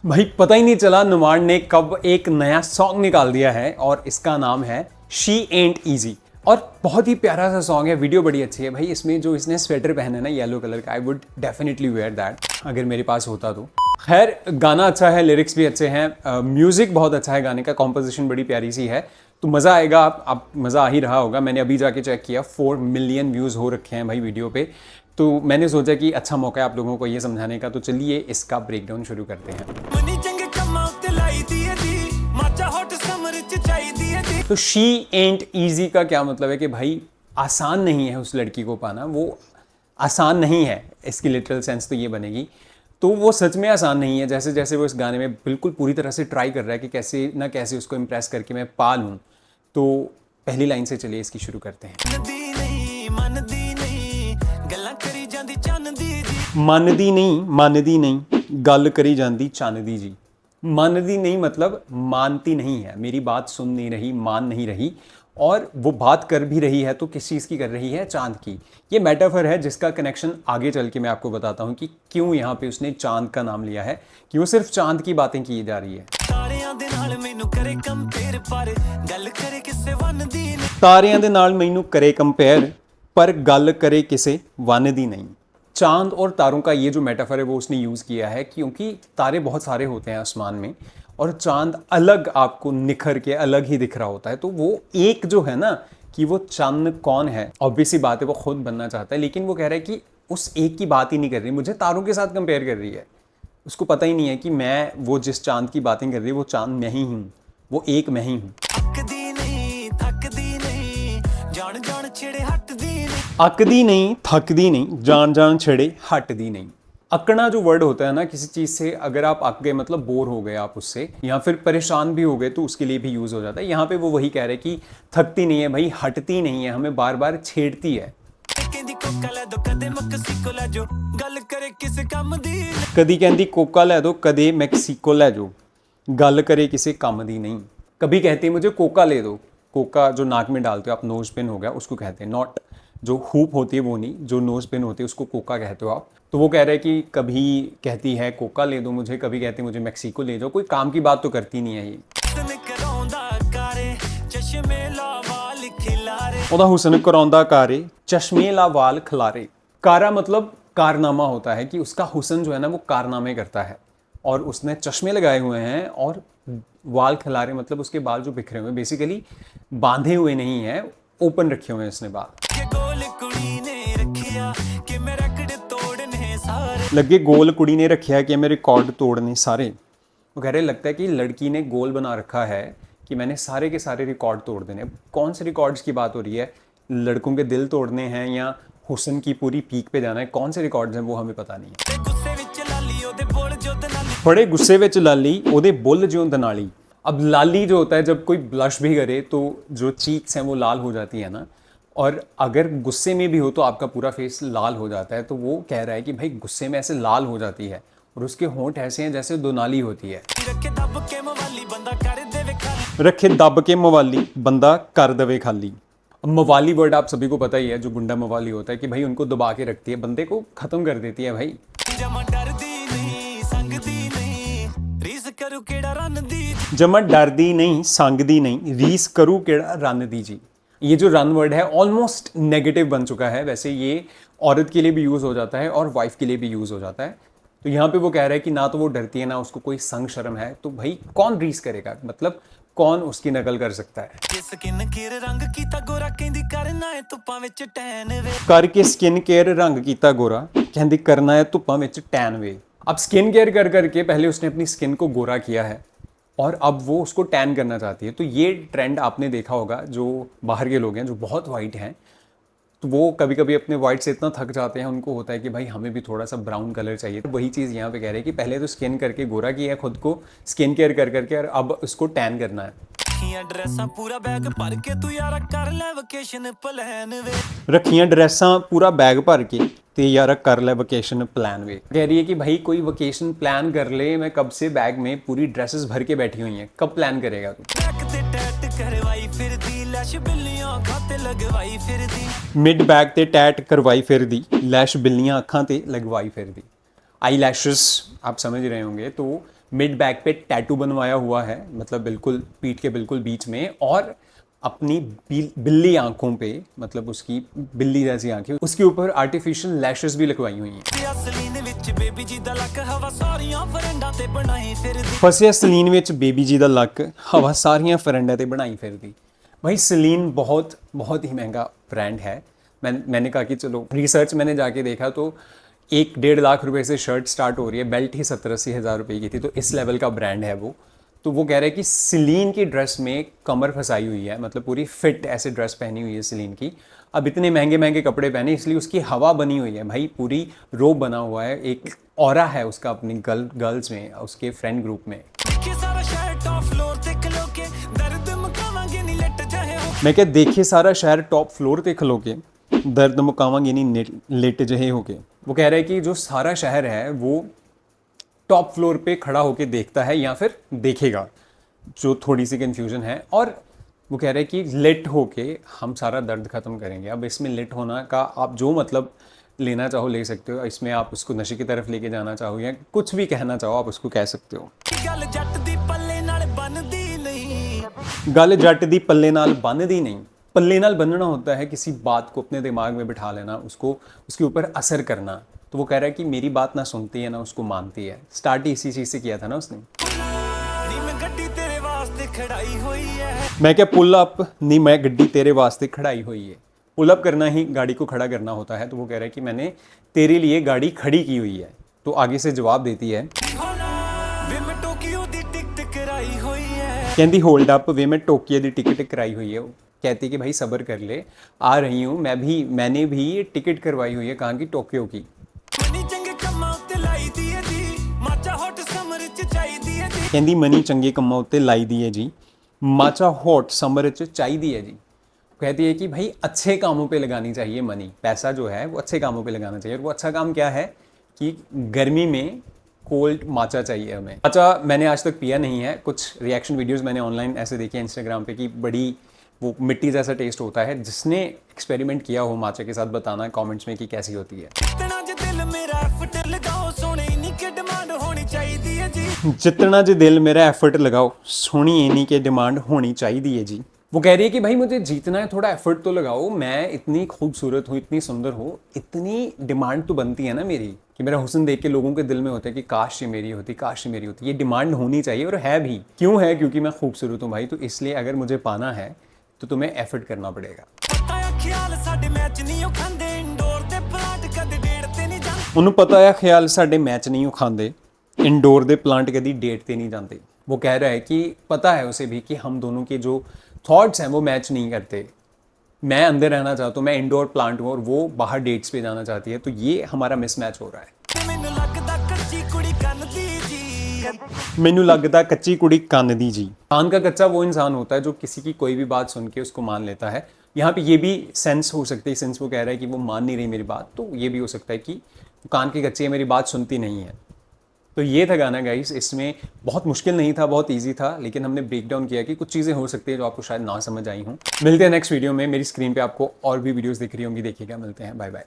भाई पता ही नहीं चला नुमान ने कब एक नया सॉन्ग निकाल दिया है और इसका नाम है शी एंट ईजी। और बहुत ही प्यारा सा सॉन्ग है, वीडियो बड़ी अच्छी है भाई। इसमें जो इसने स्वेटर पहना है ना येलो कलर का, I would definitely wear that अगर मेरे पास होता तो। खैर गाना अच्छा है, लिरिक्स भी अच्छे हैं, म्यूजिक बहुत अच्छा है, गाने का कॉम्पोजिशन बड़ी प्यारी सी है, तो मज़ा आएगा। आप मज़ा आ ही रहा होगा। मैंने अभी जाके चेक किया 4 मिलियन व्यूज़ हो रखे हैं भाई वीडियो पे। तो मैंने सोचा कि अच्छा मौका है आप लोगों को ये समझाने का, तो चलिए इसका ब्रेकडाउन शुरू करते हैं। तो शी एंट ईजी का क्या मतलब है कि भाई आसान नहीं है उस लड़की को पाना, वो आसान नहीं है, इसकी लिटरल सेंस तो ये बनेगी। तो वो सच में आसान नहीं है, जैसे जैसे वो इस गाने में बिल्कुल पूरी तरह से ट्राई कर रहा है कि कैसे ना कैसे उसको इम्प्रेस करके मैं पा लूँ। तो पहली लाइन से चलिए इसकी शुरू करते हैं। मनदी नहीं गल करी जांदी चांदी जी। मनदी नहीं मतलब मानती नहीं है, मेरी बात सुन नहीं रही, मान नहीं रही, और वो बात कर भी रही है तो किस चीज़ की कर रही है, चांद की। ये मेटाफर है जिसका कनेक्शन आगे चल के मैं आपको बताता हूँ कि क्यों यहाँ पे उसने चांद का नाम लिया है, क्यों सिर्फ चांद की बातें की जा रही है। तारियां दे नाल मैनू करे कंपेयर पर गल करे किसे वन दी नहीं। चांद और तारों का ये जो मेटाफर है वो उसने यूज़ किया है क्योंकि तारे बहुत सारे होते हैं आसमान में और चांद अलग आपको निखर के अलग ही दिख रहा होता है। तो वो एक जो है ना कि वो चांद कौन है, ऑब्वियस सी बात है वो खुद बनना चाहता है, लेकिन वो कह रहा है कि उस एक की बात ही नहीं कर रही, मुझे तारों के साथ कंपेयर कर रही है। उसको पता ही नहीं है कि मैं वो जिस चांद की बातें कर रही है वो चांद मैं ही हूँ, वो एक मैं ही हूँ। अकदी नहीं थकदी नहीं जान जान छेड़े हटदी नहीं। अकना जो वर्ड होता है ना किसी चीज़ से, अगर आप अक गए मतलब बोर हो गए आप उससे, या फिर परेशान भी हो गए तो उसके लिए भी यूज़ हो जाता है। यहाँ पे वो वही कह रहे हैं कि थकती नहीं है भाई, हटती नहीं है, हमें बार बार छेड़ती है। कदी कहती कोका लै दो कदे मैक्सिको लै जो, गल करे किसे कम दी नहीं। कभी कहते हैं मुझे कोका ले दो, कोका जो नाक में डालते हो आप, नोज पिन हो गया, उसको कहते हैं, नॉट जो हुप होती है वो नहीं, जो नोज पिन होती है उसको कोका कहते हो आप। तो वो कह रहे हैं कि कभी कहती है कोका ले दो मुझे, कभी कहती है मुझे मैक्सिको ले जाओ, कोई काम की बात तो करती नहीं है ये। ओदा हुसन करौंदा कारे चश्मे ला वाल खिलारे। कारा मतलब कारनामा होता है कि उसका हुसन जो है ना वो कारनामे करता है, और उसने चश्मे लगाए हुए हैं, और वाल खिलारे मतलब उसके बाल जो बिखरे हुए, बेसिकली बांधे हुए नहीं है, ओपन रखे हुए हैं उसने बाल। लगे गोल कुड़ी ने रखिया कि मैं रिकॉर्ड तोड़ने सारे। वो कह रहे लगता है कि लड़की ने गोल बना रखा है कि मैंने सारे के सारे रिकॉर्ड तोड़ देने। कौन से रिकॉर्ड्स की बात हो रही है, लड़कों के दिल तोड़ने हैं या हुस्न की पूरी पीक पे जाना है, कौन से रिकॉर्ड्स हैं वो हमें पता नहीं है। बड़े गुस्से विच लाली ओदे बुल ज्यों दनाली। अब लाली जो होता है जब कोई ब्लश भी करे तो जो चीक्स हैं वो लाल हो जाती है ना, और अगर गुस्से में भी हो तो आपका पूरा फेस लाल हो जाता है। तो वो कह रहा है कि भाई गुस्से में ऐसे लाल हो जाती है, और उसके होंठ ऐसे हैं जैसे दोनाली होती है। रखे दब के मवाली बंदा कर देवे खाली। मवाली वर्ड आप सभी को पता ही है, जो गुंडा मवाली होता है कि भाई उनको दबा के रखती है, बंदे को खत्म कर देती है भाई। जमा डरदी नहीं संगदी नहीं रीस करू केड़ा रन दी जी। ये जो रन वर्ड है ऑलमोस्ट नेगेटिव बन चुका है। वैसे ये औरत के लिए भी यूज़ हो जाता है और वाइफ के लिए भी यूज़ हो जाता है। तो यहाँ पे वो कह रहा है कि ना तो वो डरती है ना उसको कोई संग शर्म है, तो भाई कौन रीस करेगा, मतलब कौन उसकी नकल कर सकता है। करके स्किन केयर रंग कीता गोरा कहंदी करना है धुप्पां विच टैन वे। अब स्किन केयर कर करके पहले उसने अपनी स्किन को गोरा किया है और अब वो उसको टैन करना चाहती है। तो ये ट्रेंड आपने देखा होगा, जो बाहर के लोग हैं जो बहुत वाइट हैं, तो वो कभी कभी अपने वाइट से इतना थक जाते हैं, उनको होता है कि भाई हमें भी थोड़ा सा ब्राउन कलर चाहिए। तो वही चीज़ यहाँ पे कह रहे हैं कि पहले तो स्किन करके गोरा किया है खुद को, स्किन केयर कर करके, और अब उसको टैन करना है। रखियां ड्रेसां पूरा बैग भर के ते यार कर ले वकेशन प्लान वे। कह रही है कि भाई कोई वकेशन प्लान कर ले, मैं कब से बैग में पूरी ड्रेसेस भर के बैठी हुई हैं, कब प्लान करेगा तू। मिड बैग ते टैट करवाई फिर दी लैश बिल्लियां अखां ते लगवाई फिर दी। आई लैशेस आप समझ रहे होंगे, तो मिड बैक पे टैटू बनवाया हुआ है, मतलब बिल्कुल पीठ के बिल्कुल बीच में, और अपनी बिल्ली आंखों पे, मतलब उसकी बिल्ली जैसी आंखें, उसके ऊपर आर्टिफिशियल लैशेस भी लगवाई हुई हैं। फसिया सलीन विच बेबी जी दा लक, हवा सारियां फरेंडा ते बनाई फिरदी। भाई सलीन बहुत बहुत ही महंगा ब्रांड है। मैंने कहा कि चलो रिसर्च मैंने जाके देखा तो 1-1.5 लाख रुपए से शर्ट स्टार्ट हो रही है, बेल्ट ही 70-80 हज़ार रुपये की थी, तो इस लेवल का ब्रांड है वो। तो वो कह रहे हैं कि सलीन की ड्रेस में कमर फंसाई हुई है, मतलब पूरी फिट ऐसे ड्रेस पहनी हुई है सलीन की। अब इतने महंगे महंगे कपड़े पहने इसलिए उसकी हवा बनी हुई है भाई, पूरी रोब बना हुआ है, एक ऑरा है उसका अपनी गर्ल्स में, उसके फ्रेंड ग्रुप में। मैं क्या देखिए सारा शहर टॉप फ्लोर पे खलो के दर्द मुकावांगे नहीं लेट जहे होके। वो कह रहे हैं कि जो सारा शहर है वो टॉप फ्लोर पे खड़ा होके देखता है या फिर देखेगा, जो थोड़ी सी कंफ्यूजन है। और वो कह रहे हैं कि लेट होके हम सारा दर्द ख़त्म करेंगे। अब इसमें लेट होना का आप जो मतलब लेना चाहो ले सकते हो, इसमें आप उसको नशे की तरफ लेके जाना चाहो या कुछ भी कहना चाहो आप उसको कह सकते हो। गल जट दी पल्ले नाल बनदी नहीं। पल्ले नाल बनना होता है किसी बात को अपने दिमाग में बिठा लेना, उसको उसके ऊपर असर करना। तो वो कह रहा है कि मेरी बात ना सुनती है ना उसको मानती है। स्टार्ट ही इसी चीज़ से किया था ना उसने। मैं क्या पुल अप नहीं, मैं गड्डी तेरे वास्ते खड़ाई हुई है। पुल अप करना ही गाड़ी को खड़ा करना होता है। तो वो कह रहा है कि मैंने तेरे लिए गाड़ी खड़ी की हुई है। तो आगे से जवाब देती है, कहती होल्ड अप वे मैं टोक्यो की टिकट कराई हुई है। कहती है कि भाई सब्र कर ले, आ रही हूँ मैंने भी टिकट करवाई हुई है, कहाँ की, टोक्यो की। कहती मनी चंगे कम्मा उत्ते लाई दी है जी, माचा हॉट समर च चाहिदी है जी। कहती है कि भाई अच्छे कामों पे लगानी चाहिए मनी, पैसा जो है वो अच्छे कामों पे लगाना चाहिए। और वो अच्छा काम क्या है कि गर्मी में कोल्ड माचा चाहिए हमें। माचा मैंने आज तक पिया नहीं है, कुछ रिएक्शन वीडियोस मैंने ऑनलाइन ऐसे देखे हैं इंस्टाग्राम पे कि बड़ी वो मिट्टी जैसा टेस्ट होता है। जिसने एक्सपेरिमेंट किया हो माचा के साथ बताना कमेंट्स में कि कैसी होती है। जितना जे दिल मेरा एफर्ट लगाओ सोनी इन्हीं के डिमांड होनी चाहिए है जी। वो कह रही है कि भाई मुझे जीतना है, थोड़ा एफर्ट तो लगाओ, मैं इतनी खूबसूरत हूँ, इतनी सुंदर हूँ, इतनी डिमांड तो बनती है ना मेरी कि मेरा हुस्न देख के लोगों के दिल में होता है कि काश ये मेरी होती, काश ये मेरी होती। ये डिमांड होनी चाहिए और है भी। क्यों है? क्योंकि मैं खूबसूरत हूँ भाई, तो इसलिए अगर मुझे पाना है तो तुम्हें एफर्ट करना पड़ेगा। उन्होंने पता है ख्याल साडे मैच नहीं खाते, इंडोर दे प्लांट कभी डेट पे नहीं जाते। वो कह रहा है कि पता है उसे भी कि हम दोनों के जो थॉट्स हैं वो मैच नहीं करते। मैं अंदर रहना चाहता हूँ, मैं इंडोर प्लांट हूँ और वो बाहर डेट्स पे जाना चाहती है, तो ये हमारा मिसमैच हो रहा है। मैनू लगता कच्ची कुड़ी कन्न दी जी। कान का कच्चा वो इंसान होता है जो किसी की कोई भी बात सुन के उसको मान लेता है। यहाँ पे ये भी सेंस हो सकती है, सेंस वो कह रहा है कि वो मान नहीं रही मेरी बात, तो ये भी हो सकता है कि कान की कच्ची है, मेरी बात सुनती नहीं है। तो ये था गाना गाइस। इसमें बहुत मुश्किल नहीं था, बहुत इजी था, लेकिन हमने ब्रेक डाउन किया कि कुछ चीज़ें हो सकती है जो आपको शायद ना समझ आई हों। मिलते हैं नेक्स्ट वीडियो में। मेरी स्क्रीन पे आपको और भी वीडियोस दिख रही होंगी, देखिएगा। मिलते हैं, बाय बाय।